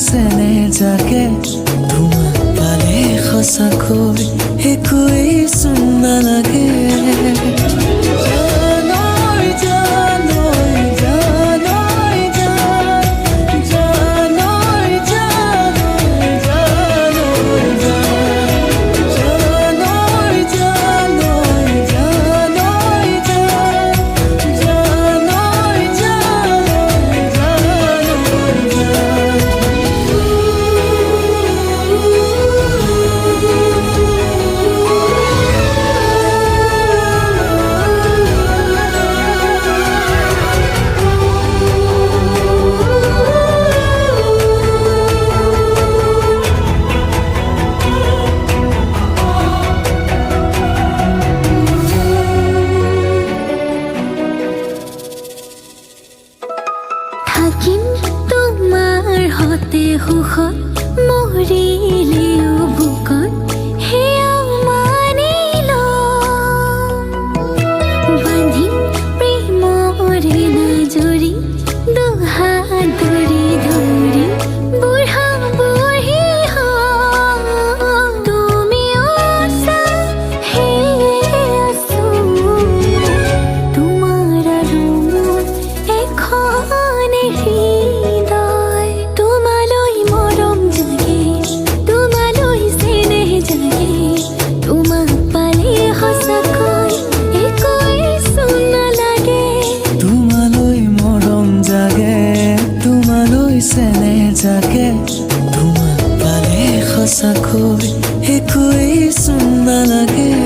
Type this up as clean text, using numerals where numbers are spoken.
চেনে জাগে তোমাক পালে সঁচাকৈ একোৱেই চোন নালাগে থাকিম তোমাৰ হতে সুখত মৰিলেও বুকত সেয়া মানি লম বান্ধিম প্ৰেমৰে নাজৰি দুহাত ধৰি ধৰি বুঢ়া বুঢ়ী হম তুমিও আছা সেয়ে আছো তোমাৰ আৰু মোৰ এখন হৃদয় তোমালৈ মৰম জাগে তোমালৈ চেনেহ জাগে তোমাক পালে সঁচাকৈ একোৱেই চোন নালাগে তোমালৈ মৰম জাগে তোমালৈ চেনেহ জাগে তোমাক পালে সঁচাকৈ একোৱেই চোন নালাগে